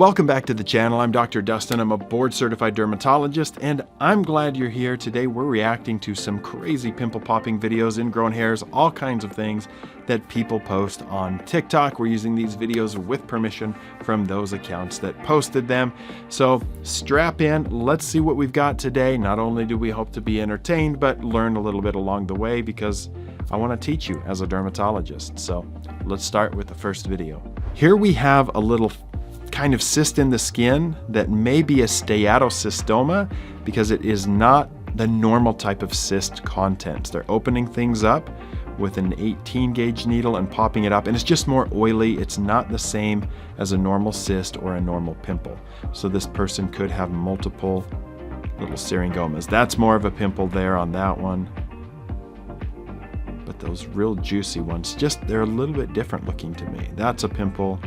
Welcome back to the channel. I'm Dr. Dustin. I'm a board-certified dermatologist, and I'm glad you're here. Today we're reacting to some crazy pimple popping videos, ingrown hairs, all kinds of things that people post on TikTok. We're using these videos with permission from those accounts that posted them. So strap in, let's see what we've got today. Not only do we hope to be entertained, but learn a little bit along the way, because I want to teach you as a dermatologist. So let's start with the first video. Here we have a little kind of cyst in the skin that may be a Steatocystoma, because it is not the normal type of cyst contents. They're opening things up with an 18 gauge needle and popping it up, and it's just more oily. It's not the same as a normal cyst or a normal pimple. So this person could have multiple little syringomas. That's more of a pimple there on that one. But those real juicy ones, they're a little bit different looking to me. That's a pimple.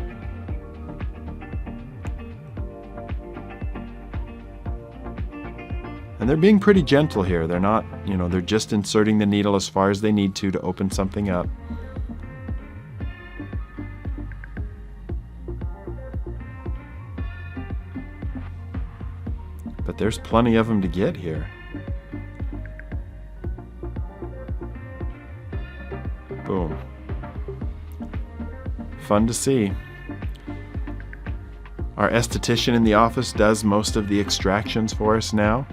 And they're being pretty gentle here. They're not, they're just inserting the needle as far as they need to open something up. But there's plenty of them to get here. Boom. Fun to see. Our esthetician in the office does most of the extractions for us now.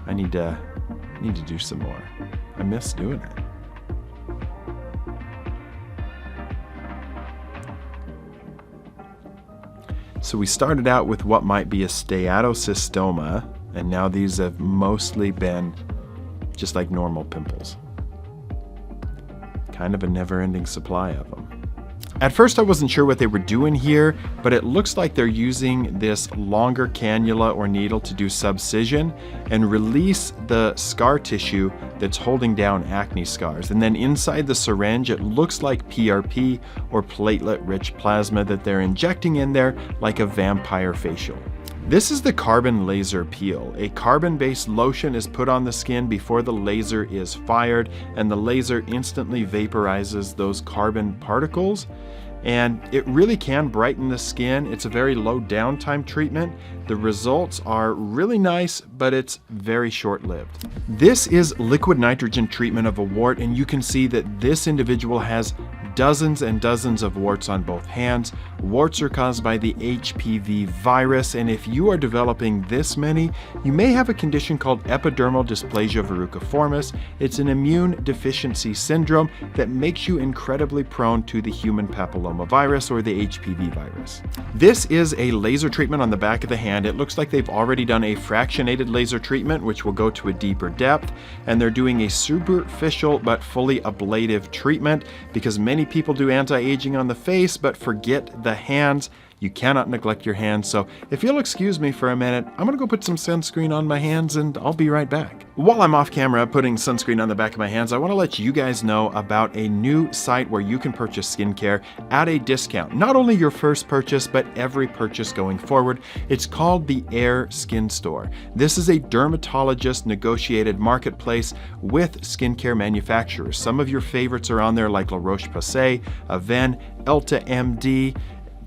I need to do some more. I miss doing it. So we started out with what might be a Steatocystoma, and now these have mostly been just like normal pimples. Kind of a never-ending supply of them. At first I wasn't sure what they were doing here, but it looks like they're using this longer cannula or needle to do subcision and release the scar tissue that's holding down acne scars. And then inside the syringe, it looks like PRP or platelet-rich plasma that they're injecting in there like a vampire facial. This is the carbon laser peel. A carbon-based lotion is put on the skin before the laser is fired, and the laser instantly vaporizes those carbon particles. And it really can brighten the skin. It's a very low downtime treatment. The results are really nice, but it's very short-lived. This is liquid nitrogen treatment of a wart, and you can see that this individual has dozens and dozens of warts on both hands. Warts are caused by the HPV virus, and if you are developing this many, you may have a condition called epidermal dysplasia verruciformis. It's an immune deficiency syndrome that makes you incredibly prone to the human papillomavirus or the HPV virus. This is a laser treatment on the back of the hand. It looks like they've already done a fractionated laser treatment, which will go to a deeper depth, and they're doing a superficial but fully ablative treatment, because many people do anti-aging on the face but forget the hands. You cannot neglect your hands. So if you'll excuse me for a minute, I'm gonna go put some sunscreen on my hands and I'll be right back. While I'm off camera putting sunscreen on the back of my hands, I wanna let you guys know about a new site where you can purchase skincare at a discount. Not only your first purchase, but every purchase going forward. It's called the Air Skin Store. This is a dermatologist negotiated marketplace with skincare manufacturers. Some of your favorites are on there, like La Roche-Posay, Aven, Elta MD,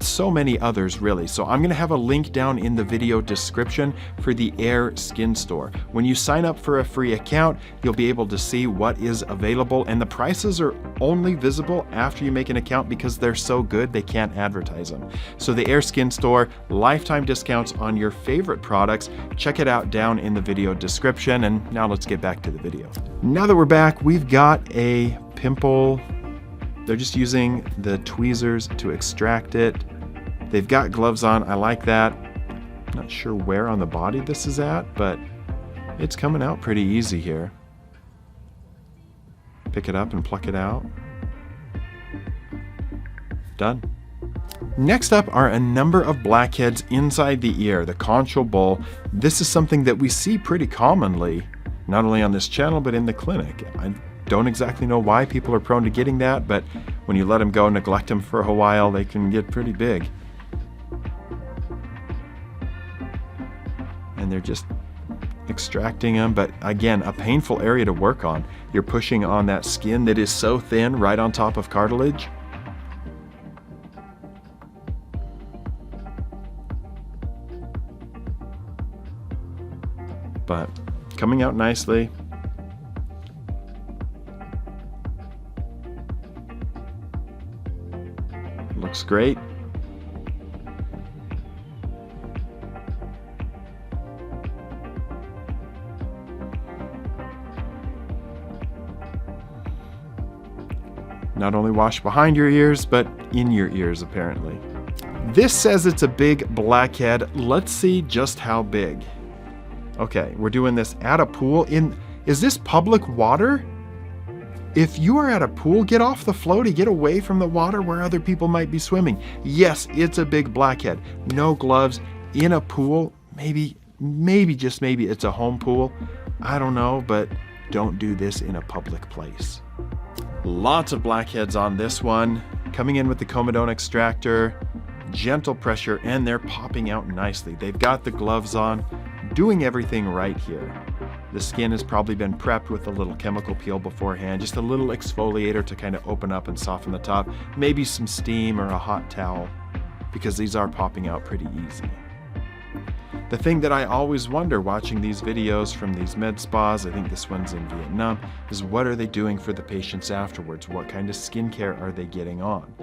so many others really. So I'm gonna have a link down in the video description for the Air Skin Store. When you sign up for a free account, you'll be able to see what is available, and the prices are only visible after you make an account because they're so good they can't advertise them. So the Air Skin Store, lifetime discounts on your favorite products. Check it out down in the video description. And now let's get back to the video. Now that we're back, we've got a pimple. They're just using the tweezers to extract it. They've got gloves on. I like that. Not sure where on the body this is at, but it's coming out pretty easy here. Pick it up and pluck it out. Done. Next up are a number of blackheads inside the ear, the conchal bowl. This is something that we see pretty commonly, not only on this channel, but in the clinic. I don't exactly know why people are prone to getting that, but when you let them go, neglect them for a while, they can get pretty big. And they're just extracting them, but again, a painful area to work on. You're pushing on that skin that is so thin right on top of cartilage. but coming out nicely. Looks great. Not only wash behind your ears, but in your ears apparently. This says it's a big blackhead. Let's see just how big. Okay, we're doing this at a pool. Is this public water? If you are at a pool, get off the floaty, get away from the water where other people might be swimming. Yes, it's a big blackhead. No gloves, in a pool. Maybe, just maybe it's a home pool. I don't know, but don't do this in a public place. Lots of blackheads on this one. Coming in with the comedone extractor, gentle pressure, and they're popping out nicely. They've got the gloves on, doing everything right here. The skin has probably been prepped with a little chemical peel beforehand, just a little exfoliator to kind of open up and soften the top, maybe some steam or a hot towel, because these are popping out pretty easy. The thing that I always wonder watching these videos from these med spas, I think this one's in Vietnam, is what are they doing for the patients afterwards? What kind of skincare are they getting on?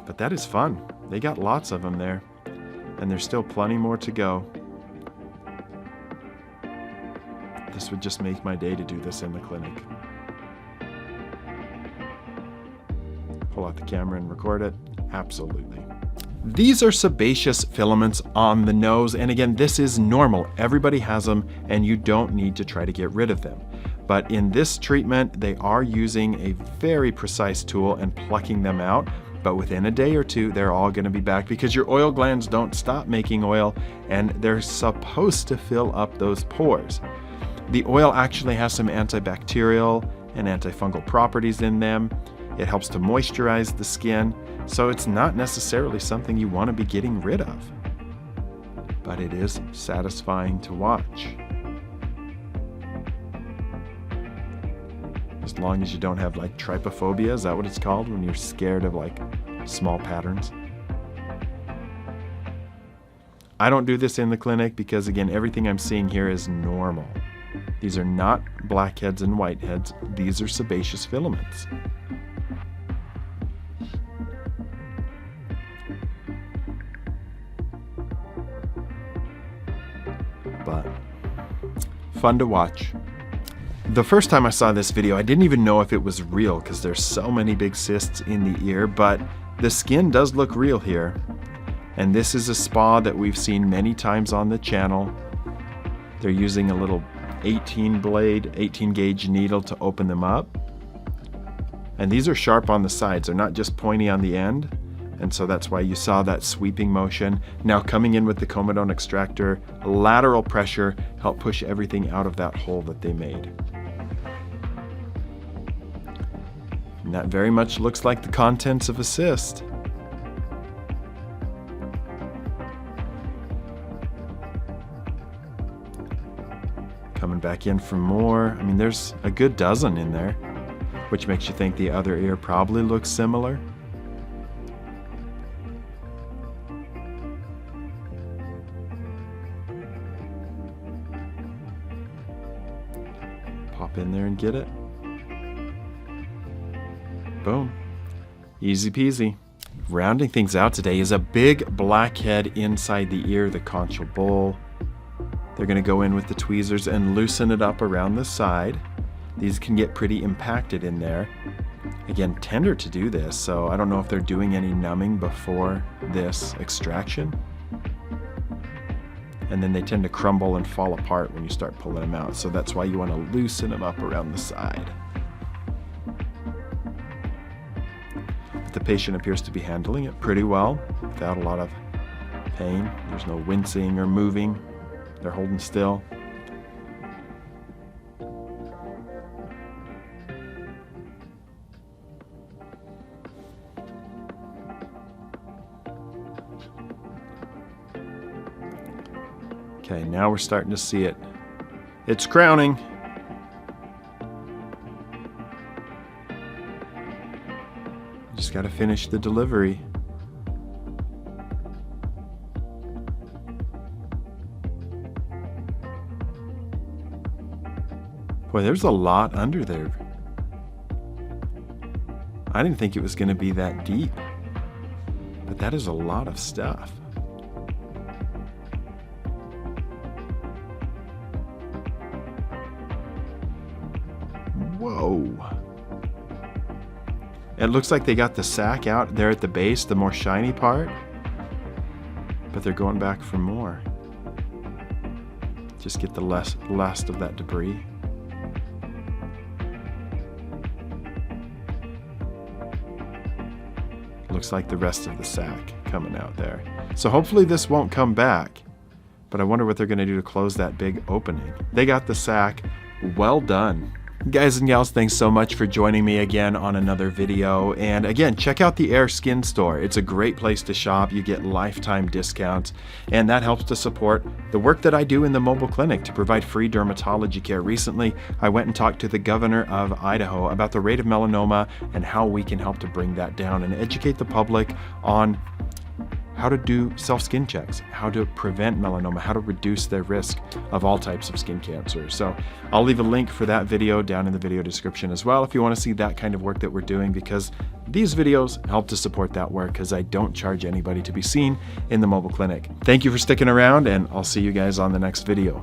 But that is fun. They got lots of them there, and there's still plenty more to go. This would just make my day to do this in the clinic. Pull out the camera and record it? Absolutely. These are sebaceous filaments on the nose, and again, this is normal. Everybody has them, and you don't need to try to get rid of them. But in this treatment, they are using a very precise tool and plucking them out. But within a day or two, they're all going to be back because your oil glands don't stop making oil, and they're supposed to fill up those pores. The oil actually has some antibacterial and antifungal properties in them. It helps to moisturize the skin, so it's not necessarily something you want to be getting rid of. But it is satisfying to watch. As long as you don't have like trypophobia, is that what it's called? When you're scared of like small patterns. I don't do this in the clinic because again, everything I'm seeing here is normal. These are not blackheads and whiteheads. These are sebaceous filaments. But fun to watch. The first time I saw this video, I didn't even know if it was real because there's so many big cysts in the ear, but the skin does look real here. And this is a spa that we've seen many times on the channel. They're using a little 18 gauge needle to open them up. And these are sharp on the sides, they're not just pointy on the end. And so that's why you saw that sweeping motion. Now coming in with the comedone extractor, lateral pressure helped push everything out of that hole that they made. And that very much looks like the contents of a cyst. Coming back in for more. I mean, there's a good dozen in there, which makes you think the other ear probably looks similar. Pop in there and get it. Boom. Easy peasy. Rounding things out today is a big blackhead inside the ear, the conchal bowl. They're going to go in with the tweezers and loosen it up around the side. These can get pretty impacted in there. Again, tender to do this, so I don't know if they're doing any numbing before this extraction. And then they tend to crumble and fall apart when you start pulling them out, so that's why you want to loosen them up around the side. But the patient appears to be handling it pretty well without a lot of pain. There's no wincing or moving. They're holding still. Okay, now we're starting to see it. It's crowning. Just got to finish the delivery. Boy, there's a lot under there. I didn't think it was going to be that deep, but that is a lot of stuff. Whoa. It looks like they got the sac out there at the base, the more shiny part, but they're going back for more. Just get the last of that debris. Looks like the rest of the sac coming out there. So hopefully this won't come back, but I wonder what they're going to do to close that big opening. They got the sac. Well done. Guys and gals, thanks so much for joining me again on another video. And again, check out the Air Skin Store. It's a great place to shop. You get lifetime discounts, and that helps to support the work that I do in the mobile clinic to provide free dermatology care. Recently, I went and talked to the governor of Idaho about the rate of melanoma and how we can help to bring that down and educate the public on how to do self-skin checks, how to prevent melanoma, how to reduce their risk of all types of skin cancer. So I'll leave a link for that video down in the video description as well if you want to see that kind of work that we're doing, because these videos help to support that work, because I don't charge anybody to be seen in the mobile clinic. Thank you for sticking around, and I'll see you guys on the next video.